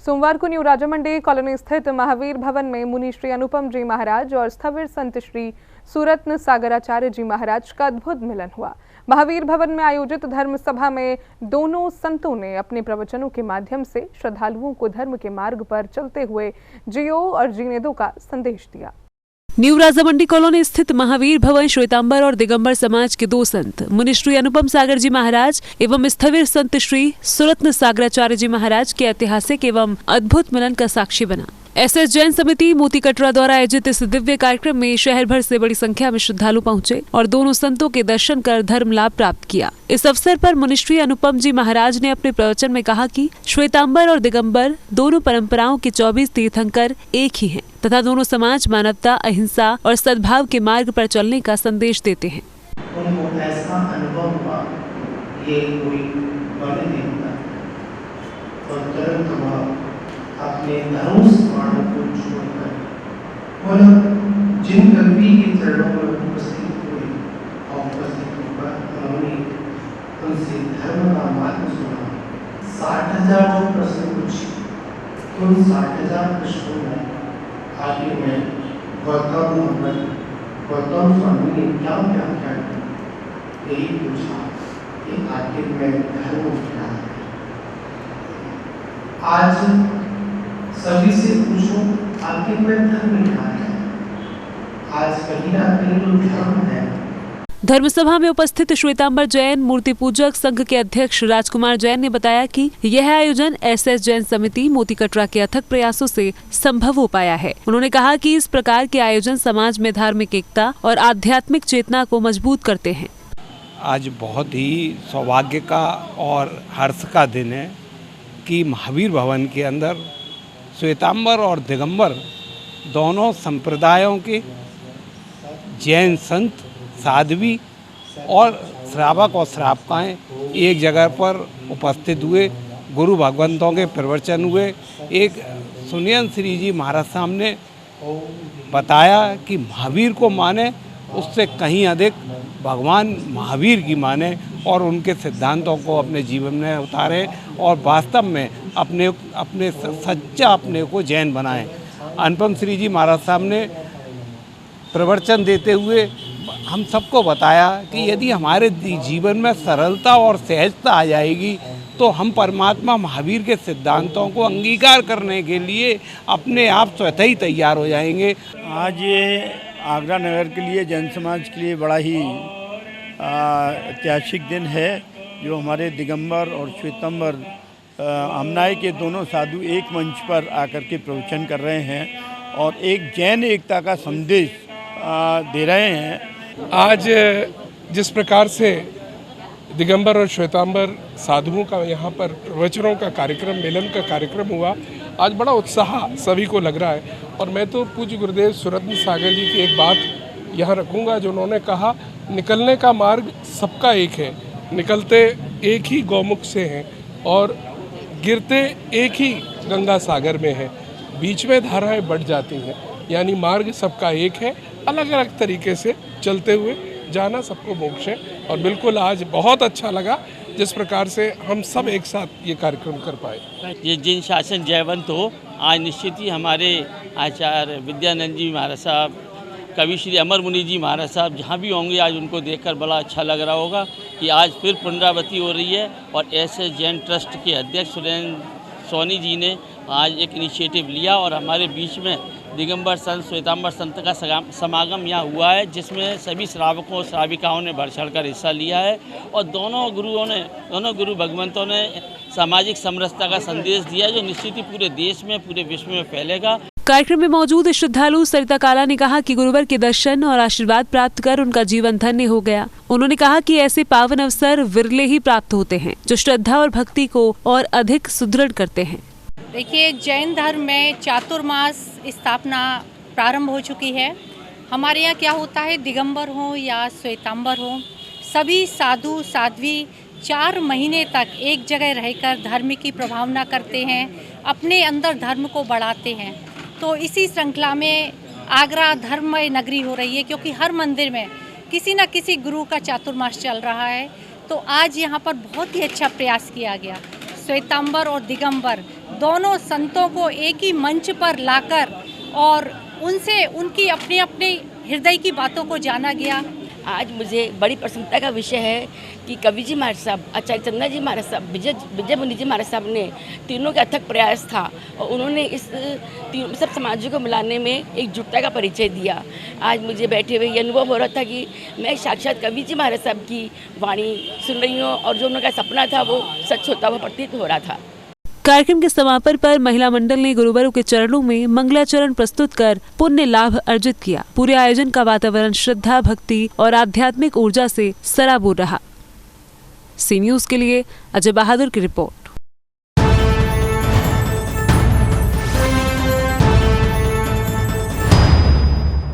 सोमवार को new Raja Mandi colony स्थित महावीर भवन में मुनि श्री अनुपम जी महाराज और स्थविर संत श्री सुरत्न सागराचार्य जी महाराज का अद्भुत मिलन हुआ। महावीर भवन में आयोजित धर्म सभा में दोनों संतों ने अपने प्रवचनों के माध्यम से श्रद्धालुओं को धर्म के मार्ग पर चलते हुए जियो और जीने दो का संदेश दिया। न्यू राजामंडी कॉलोनी स्थित महावीर भवन श्वेतांबर और दिगंबर समाज के दो संत मुनि श्री अनुपम सागर जी महाराज एवं स्थविर संत श्री सुरत्न सागराचार्य जी महाराज के ऐतिहासिक एवं अद्भुत मिलन का साक्षी बना। एसएस जैन समिति मोती कटरा द्वारा आयोजित इस दिव्य कार्यक्रम में शहर भर से बड़ी संख्या में श्रद्धालु पहुंचे और दोनों संतों के दर्शन कर धर्म लाभ प्राप्त किया। इस अवसर पर मुनि श्री अनुपम जी महाराज ने अपने प्रवचन में कहा कि श्वेतांबर और दिगंबर दोनों परंपराओं के 24 तीर्थंकर एक ही हैं तथा दोनों समाज मानवता, अहिंसा और सद्भाव के मार्ग पर चलने का संदेश देते हैं। उनको ऐसा अनुभव हुआ, ये कोई वर्णन नहीं होता और तुरंत वह अपने धर्म स्मरण को छोड़कर और जिन कवि के चरणों में उपस्थित हुए और उपस्थित होकर उन्होंने उनसे धर्म का मार्ग सुना। 60,000 जो प्रश्न पूछे, उन 60,000 प्रश्नों में आखिर में गौतम स्वामी ने क्या व्याख्या की, यही पूछा कि आखिर में धर्म क्या है। आज सभी से पूछो आखिर में धर्म क्या है। आज कहीं ना कहीं तो धर्म है। धर्म सभा में उपस्थित श्वेतांबर जैन मूर्ति पूजक संघ के अध्यक्ष राजकुमार जैन ने बताया कि यह आयोजन एसएस जैन समिति मोती कटरा के अथक प्रयासों से संभव हो पाया है। उन्होंने कहा कि इस प्रकार के आयोजन समाज में धार्मिक एकता और आध्यात्मिक चेतना को मजबूत करते हैं। आज बहुत ही सौभाग्य का और हर्ष का दिन है कि महावीर भवन के अंदर श्वेतांबर और दिगंबर दोनों संप्रदायों के जैन संत, साध्वी और श्रावक और श्रावकाएँ एक जगह पर उपस्थित हुए। गुरु भगवंतों के प्रवचन हुए। एक सुनियन श्री जी महाराज साहब ने बताया कि महावीर को माने, उससे कहीं अधिक भगवान महावीर की माने और उनके सिद्धांतों को अपने जीवन में उतारें और वास्तव में अपने सच्चा अपने को जैन बनाएं। अनुपम श्री जी महाराज साहब ने प्रवचन देते हुए हम सबको बताया कि यदि हमारे जीवन में सरलता और सहजता आ जाएगी तो हम परमात्मा महावीर के सिद्धांतों को अंगीकार करने के लिए अपने आप स्वतः ही तैयार हो जाएंगे। आज ये आगरा नगर के लिए, जैन समाज के लिए बड़ा ही ऐतिहासिक दिन है, जो हमारे दिगंबर और श्वेतांबर हमनाए के दोनों साधु एक मंच पर आकर के प्रवचन कर रहे हैं और एक जैन एकता का संदेश दे रहे हैं। आज जिस प्रकार से दिगंबर और श्वेतांबर साधुओं का यहाँ पर प्रवचनों का कार्यक्रम, मिलन का कार्यक्रम हुआ, आज बड़ा उत्साह सभी को लग रहा है। और मैं तो पूज्य गुरुदेव सुरत्न सागर जी की एक बात यहाँ रखूँगा, जो उन्होंने कहा, निकलने का मार्ग सबका एक है, निकलते एक ही गौमुख से हैं और गिरते एक ही गंगा सागर में है, बीच में धाराएं बढ़ जाती हैं, यानी मार्ग सबका एक है। अलग अलग तरीके से चलते हुए जाना सबको मोक्ष है। और बिल्कुल आज बहुत अच्छा लगा जिस प्रकार से हम सब एक साथ ये कार्यक्रम कर पाए। ये जिन शासन जयवंत हो, आज निश्चित ही हमारे आचार्य विद्यानंद जी महाराज साहब, कवि श्री अमर मुनि जी महाराज साहब जहाँ भी होंगे, आज उनको देखकर बड़ा अच्छा लग रहा होगा कि आज फिर पुनरावृत्ति हो रही है। और एसएस जैन ट्रस्ट के अध्यक्ष सुरेंद्र सोनी जी ने आज एक इनिशिएटिव लिया और हमारे बीच में दिगंबर संत, श्वेतांबर संत का समागम यहाँ हुआ है, जिसमें सभी श्रावकों और श्राविकाओं ने बढ़ चढ़कर हिस्सा लिया है और दोनों गुरु भगवंतों ने सामाजिक समरसता का संदेश दिया, जो निश्चित ही पूरे देश में, पूरे विश्व में फैलेगा। कार्यक्रम में मौजूद श्रद्धालु सरिता काला ने कहा कि गुरुवर के दर्शन और आशीर्वाद प्राप्त कर उनका जीवन धन्य हो गया। उन्होंने कहा कि ऐसे पावन अवसर विरले ही प्राप्त होते हैं, जो श्रद्धा और भक्ति को और अधिक सुदृढ़ करते हैं। देखिए, जैन धर्म में चातुर्मास स्थापना प्रारंभ हो चुकी है। हमारे यहाँ क्या होता है, दिगंबर हो या श्वेतांबर हो, सभी साधु साध्वी 4 महीने तक एक जगह रहकर धर्म की प्रभावना करते हैं, अपने अंदर धर्म को बढ़ाते हैं। तो इसी श्रृंखला में आगरा धर्ममय नगरी हो रही है, क्योंकि हर मंदिर में किसी न किसी गुरु का चातुर्मास चल रहा है। तो आज यहाँ पर बहुत ही अच्छा प्रयास किया गया। श्वेतांबर और दिगंबर दोनों संतों को एक ही मंच पर लाकर और उनसे उनकी अपने अपने हृदय की बातों को जाना गया। आज मुझे बड़ी प्रसन्नता का विषय है कि कवि जी महाराज साहब, आचार्य चंद्र जी महाराज साहब, विजय मुनि जी महाराज साहब ने तीनों का अथक प्रयास था और उन्होंने इस सब समाजों को मिलाने में एकजुटता का परिचय दिया। आज मुझे बैठे हुए ये अनुभव हो रहा था कि मैं साक्षात कवि जी महाराज साहब की वाणी सुन रही हूँ और जो उनका सपना था वो सच होता हुआ प्रतीत हो रहा था। कार्यक्रम के समापन पर महिला मंडल ने गुरुवरों के चरणों में मंगलाचरण प्रस्तुत कर पुण्य लाभ अर्जित किया। पूरे आयोजन का वातावरण श्रद्धा, भक्ति और आध्यात्मिक ऊर्जा से सराबोर रहा। सी न्यूज़ के लिए अजय बहादुर की रिपोर्ट।